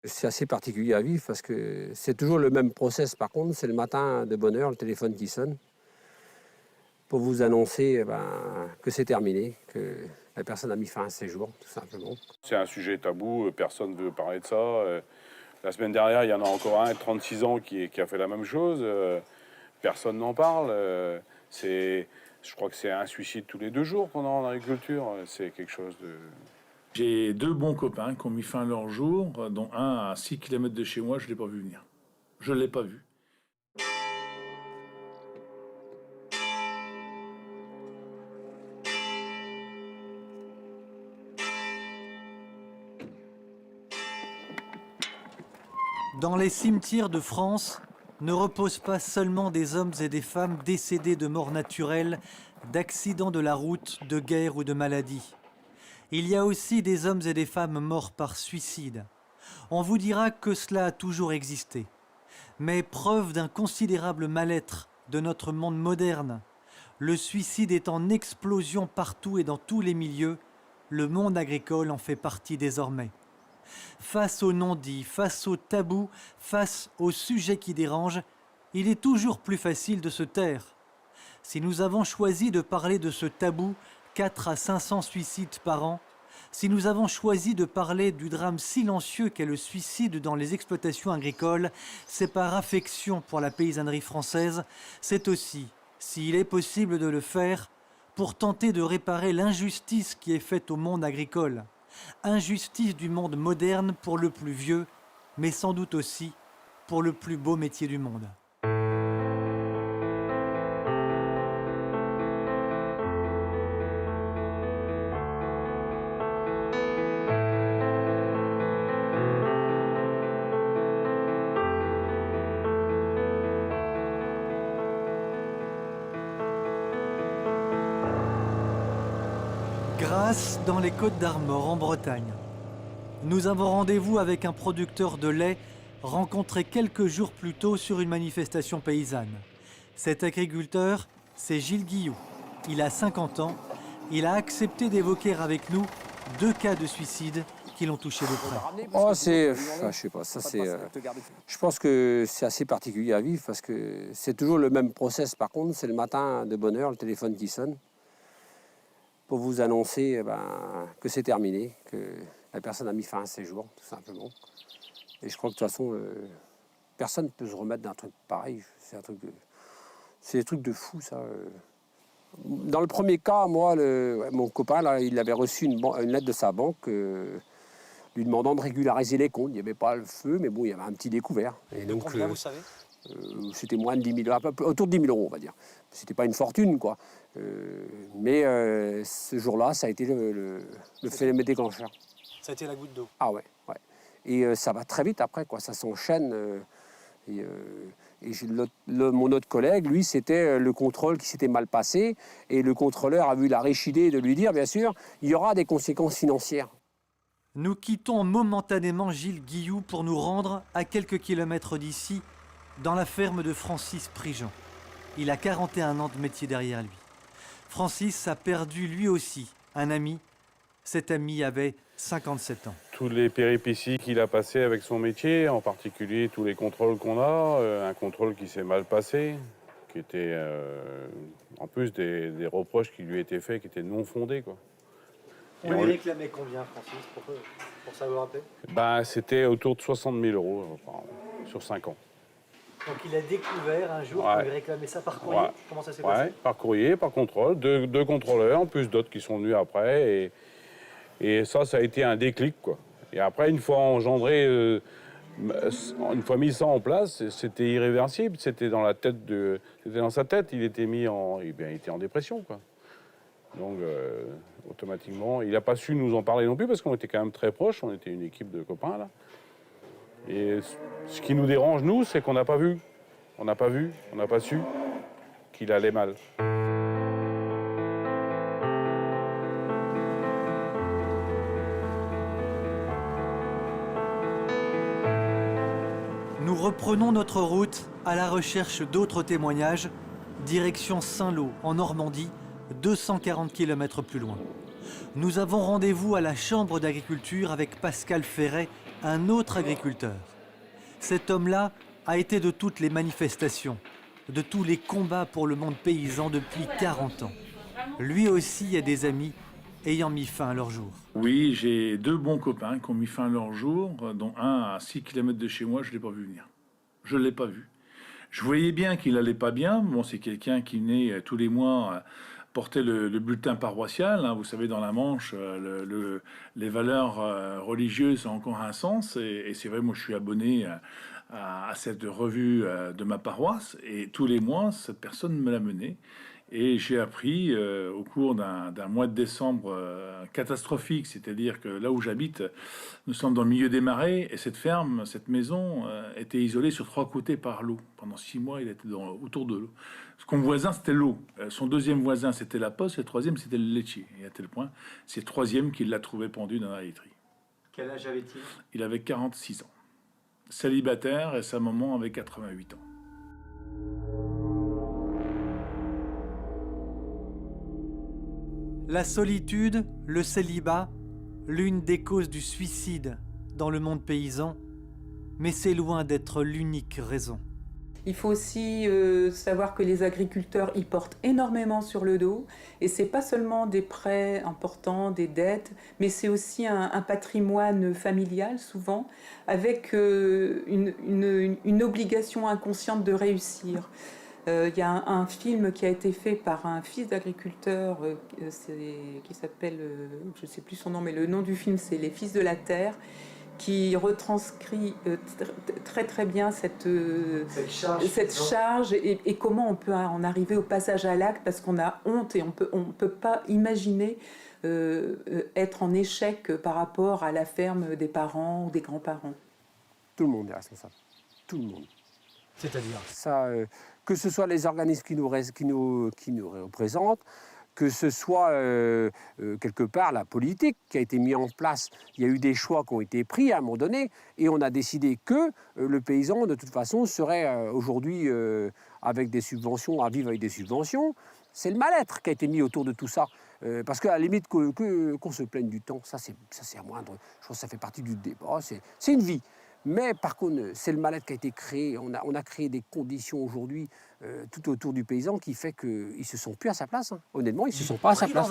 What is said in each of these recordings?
C'est assez particulier à vivre parce que c'est toujours le même process. Par contre, c'est le matin de bonne heure, le téléphone qui sonne pour vous annoncer que c'est terminé, que la personne a mis fin à ses jours, tout simplement. C'est un sujet tabou, personne ne veut parler de ça. La semaine dernière, il y en a encore un de 36 ans qui a fait la même chose. Personne n'en parle. Je crois que c'est un suicide tous les 2 jours qu'on a en agriculture. C'est quelque chose de... J'ai 2 bons copains qui ont mis fin à leur jour, dont un à 6 km de chez moi, je ne l'ai pas vu venir. Je ne l'ai pas vu. Dans les cimetières de France ne reposent pas seulement des hommes et des femmes décédés de mort naturelle, d'accidents de la route, de guerre ou de maladie. Il y a aussi des hommes et des femmes morts par suicide. On vous dira que cela a toujours existé. Mais preuve d'un considérable mal-être de notre monde moderne, le suicide est en explosion partout et dans tous les milieux, le monde agricole en fait partie désormais. Face aux non-dits, face aux tabous, face aux sujets qui dérangent, il est toujours plus facile de se taire. Si nous avons choisi de parler de ce tabou, 4 à 500 suicides par an, si nous avons choisi de parler du drame silencieux qu'est le suicide dans les exploitations agricoles, c'est par affection pour la paysannerie française, c'est aussi, s'il est possible de le faire, pour tenter de réparer l'injustice qui est faite au monde agricole. Injustice du monde moderne pour le plus vieux, mais sans doute aussi pour le plus beau métier du monde. Grasse dans les Côtes d'Armor en Bretagne. Nous avons rendez-vous avec un producteur de lait rencontré quelques jours plus tôt sur une manifestation paysanne. Cet agriculteur, c'est Gilles Guillou. Il a 50 ans. Il a accepté d'évoquer avec nous 2 cas de suicide qui l'ont touché de près. Oh, je sais pas, ça c'est... je pense que c'est assez particulier à vivre parce que c'est toujours le même process. Par contre, c'est le matin de bonne heure, le téléphone qui sonne pour vous annoncer que c'est terminé, que la personne a mis fin à ses jours, tout simplement. Et je crois que de toute façon, personne ne peut se remettre d'un truc pareil. C'est des trucs de fou, ça. Dans le premier cas, moi, mon copain, là, il avait reçu une lettre de sa banque lui demandant de régulariser les comptes. Il n'y avait pas le feu, mais bon, il y avait un petit découvert. Et donc, combien, vous savez c'était moins de 10 000 euros, autour de 10 000 euros, on va dire. C'était pas une fortune, quoi. Mais ce jour-là, ça a été le phénomène déclencheur. Ça a été la goutte d'eau. Ah ouais, ouais. Et ça va très vite après, quoi. Ça s'enchaîne. Mon autre collègue, lui, c'était le contrôle qui s'était mal passé. Et le contrôleur a vu la riche idée de lui dire, bien sûr, il y aura des conséquences financières. Nous quittons momentanément Gilles Guillou pour nous rendre à quelques kilomètres d'ici, dans la ferme de Francis Prigent. Il a 41 ans de métier derrière lui. Francis a perdu lui aussi un ami. Cet ami avait 57 ans. Tous les péripéties qu'il a passées avec son métier, en particulier tous les contrôles qu'on a, un contrôle qui s'est mal passé, qui était en plus des reproches qui lui étaient faits qui étaient non fondés, quoi. On lui réclamait combien, Francis, pour savoir rappeler? C'était autour de 60 000 euros sur 5 ans. Donc il a découvert un jour qu'on lui réclamait ça par courrier. Comment ça s'est passé? Par courrier, par contrôle, deux contrôleurs, en plus d'autres qui sont venus après. Et ça a été un déclic, quoi. Et après, une fois engendré, une fois mis ça en place, c'était irréversible. C'était dans sa tête. Il était il était en dépression, quoi. Donc, automatiquement, il n'a pas su nous en parler non plus parce qu'on était quand même très proches. On était une équipe de copains, là. Et ce qui nous dérange, nous, c'est qu'on n'a pas vu. On n'a pas vu, on n'a pas su qu'il allait mal. Nous reprenons notre route à la recherche d'autres témoignages, direction Saint-Lô, en Normandie, 240 km plus loin. Nous avons rendez-vous à la Chambre d'agriculture avec Pascal Ferret, un autre agriculteur. Cet homme-là a été de toutes les manifestations, de tous les combats pour le monde paysan depuis 40 ans. Lui aussi a des amis ayant mis fin à leur jour. Oui, j'ai 2 bons copains qui ont mis fin à leur jour, dont un à 6 km de chez moi, je ne l'ai pas vu venir. Je ne l'ai pas vu. Je voyais bien qu'il n'allait pas bien. Bon, c'est quelqu'un qui venait tous les mois porter le bulletin paroissial. Hein. Vous savez, dans la Manche, les valeurs religieuses ont encore un sens. Et c'est vrai, moi, je suis abonné à cette revue de ma paroisse. Et tous les mois, cette personne me l'a mené. Et j'ai appris au cours d'un mois de décembre catastrophique, c'est-à-dire que là où j'habite, nous sommes dans le milieu des marais, et cette ferme, cette maison, était isolée sur 3 côtés par l'eau. Pendant 6 mois, il était autour de l'eau. Son voisin, c'était l'eau. Son deuxième voisin, c'était la poste, et le troisième, c'était le laitier. Et à tel point, c'est le troisième qui l'a trouvé pendu dans la laiterie. Quel âge avait-il? Il avait 46 ans. Célibataire, et sa maman avait 88 ans. La solitude, le célibat, l'une des causes du suicide dans le monde paysan, mais c'est loin d'être l'unique raison. Il faut aussi savoir que les agriculteurs y portent énormément sur le dos, et c'est pas seulement des prêts importants, des dettes, mais c'est aussi un patrimoine familial souvent, avec une obligation inconsciente de réussir. Il y a un film qui a été fait par un fils d'agriculteur qui s'appelle, je ne sais plus son nom, mais le nom du film c'est Les Fils de la Terre, qui retranscrit très très bien cette charge et comment on peut en arriver au passage à l'acte, parce qu'on a honte et on peut pas imaginer être en échec par rapport à la ferme des parents ou des grands-parents. Tout le monde est responsable. Tout le monde. C'est-à-dire Ça, que ce soit les organismes qui nous représentent, que ce soit quelque part la politique qui a été mise en place. Il y a eu des choix qui ont été pris à un moment donné, et on a décidé que le paysan, de toute façon, serait aujourd'hui avec des subventions, à vivre avec des subventions. C'est le mal-être qui a été mis autour de tout ça. Parce qu'à la limite, qu'on se plaigne du temps, ça c'est à moindre. Je pense que ça fait partie du débat. C'est une vie. Mais par contre, c'est le mal-être qui a été créé. On a créé des conditions aujourd'hui tout autour du paysan qui fait qu'il ne se sent plus à sa place. Hein. Honnêtement, il ne se sent pas à sa place.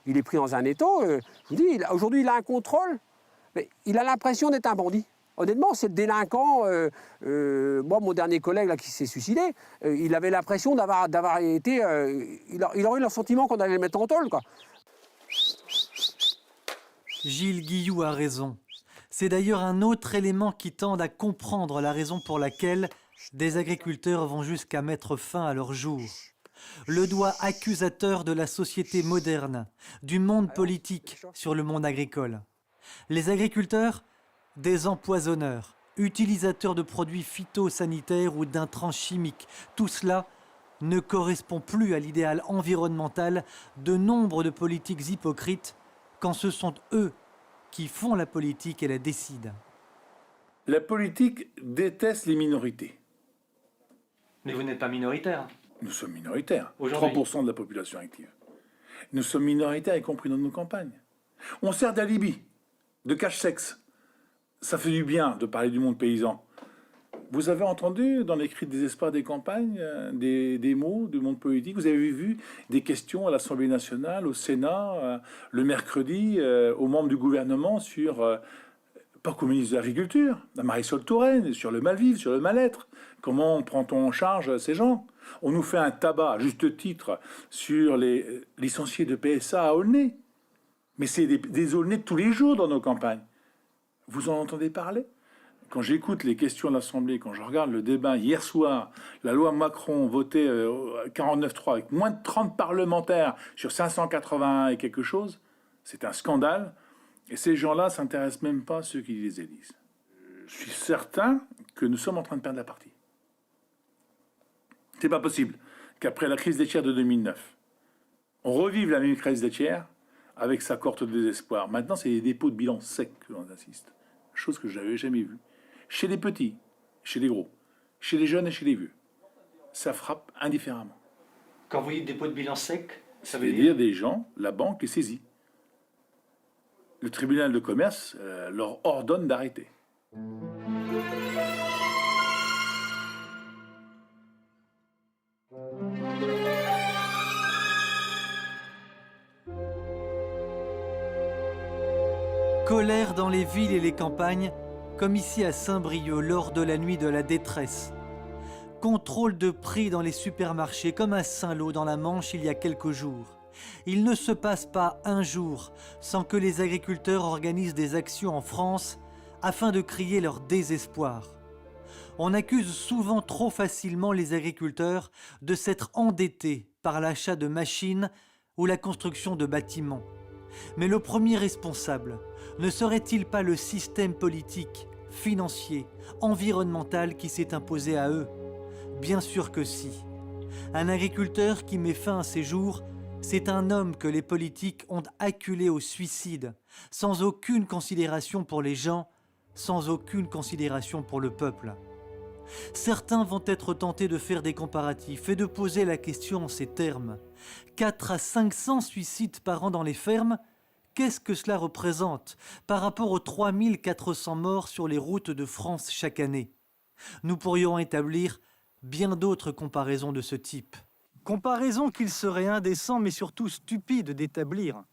Il est pris dans un étau. Je vous dis, aujourd'hui, il a un contrôle, mais il a l'impression d'être un bandit. Honnêtement, c'est le délinquant. Moi, mon dernier collègue là, qui s'est suicidé, il avait l'impression d'avoir été... il aurait eu le sentiment qu'on allait le mettre en tôle, quoi. Gilles Guilloux a raison. C'est d'ailleurs un autre élément qui tend à comprendre la raison pour laquelle des agriculteurs vont jusqu'à mettre fin à leur jour. Le doigt accusateur de la société moderne, du monde politique sur le monde agricole. Les agriculteurs, des empoisonneurs, utilisateurs de produits phytosanitaires ou d'intrants chimiques, tout cela ne correspond plus à l'idéal environnemental de nombre de politiques hypocrites quand ce sont eux qui font la politique et la décident. La politique déteste les minorités. Mais vous n'êtes pas minoritaire. Nous sommes minoritaires, Aujourd'hui. 3% de la population active. Nous sommes minoritaires, y compris dans nos campagnes. On sert d'alibi, de cache-sexe. Ça fait du bien de parler du monde paysan. Vous avez entendu dans les cris de désespoir des campagnes des mots du monde politique. Vous avez vu des questions à l'Assemblée nationale, au Sénat, le mercredi, aux membres du gouvernement sur, pas qu'au ministre de l'Agriculture, à Marisol Touraine, sur le mal-vivre, sur le mal-être. Comment prend-on en charge ces gens? On nous fait un tabac, à juste titre, sur les licenciés de PSA à Aulnay. Mais c'est des Aulnay de tous les jours dans nos campagnes. Vous en entendez parler? Quand j'écoute les questions de l'Assemblée, quand je regarde le débat hier soir, la loi Macron votée 49.3 avec moins de 30 parlementaires sur 581 et quelque chose, c'est un scandale. Et ces gens-là ne s'intéressent même pas à ceux qui les élisent. Je suis certain que nous sommes en train de perdre la partie. C'est pas possible qu'après la crise laitière de 2009, on revive la même crise laitière avec sa cohorte de désespoir. Maintenant, c'est les dépôts de bilan secs que l'on assiste. Chose que je n'avais jamais vue. Chez les petits, chez les gros, chez les jeunes et chez les vieux. Ça frappe indifféremment. Quand vous dites dépôt de bilan sec, ça veut C'est-à-dire des gens, la banque est saisie. Le tribunal de commerce leur ordonne d'arrêter. Colère dans les villes et les campagnes, comme ici à Saint-Brieuc lors de la nuit de la détresse. Contrôle de prix dans les supermarchés, comme à Saint-Lô dans la Manche il y a quelques jours. Il ne se passe pas un jour sans que les agriculteurs organisent des actions en France afin de crier leur désespoir. On accuse souvent trop facilement les agriculteurs de s'être endettés par l'achat de machines ou la construction de bâtiments. Mais le premier responsable ne serait-il pas le système politique, financier, environnemental qui s'est imposé à eux? Bien sûr que si. Un agriculteur qui met fin à ses jours, c'est un homme que les politiques ont acculé au suicide, sans aucune considération pour les gens, sans aucune considération pour le peuple. Certains vont être tentés de faire des comparatifs et de poser la question en ces termes. 4 à 500 suicides par an dans les fermes, qu'est-ce que cela représente par rapport aux 3400 morts sur les routes de France chaque année? Nous pourrions établir bien d'autres comparaisons de ce type. Comparaison qu'il serait indécent mais surtout stupide d'établir.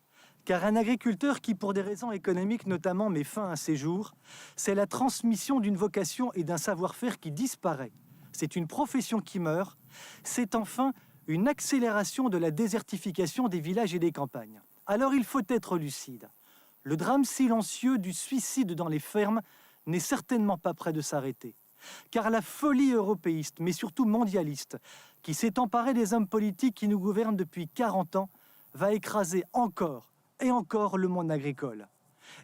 Car un agriculteur qui, pour des raisons économiques notamment, met fin à ses jours, c'est la transmission d'une vocation et d'un savoir-faire qui disparaît. C'est une profession qui meurt. C'est enfin une accélération de la désertification des villages et des campagnes. Alors il faut être lucide. Le drame silencieux du suicide dans les fermes n'est certainement pas près de s'arrêter. Car la folie européiste, mais surtout mondialiste, qui s'est emparée des hommes politiques qui nous gouvernent depuis 40 ans, va écraser encore et encore le monde agricole.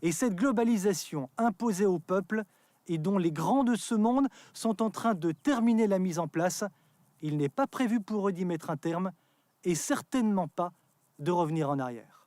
Et cette globalisation imposée au peuple et dont les grands de ce monde sont en train de terminer la mise en place, il n'est pas prévu pour eux d'y mettre un terme et certainement pas de revenir en arrière.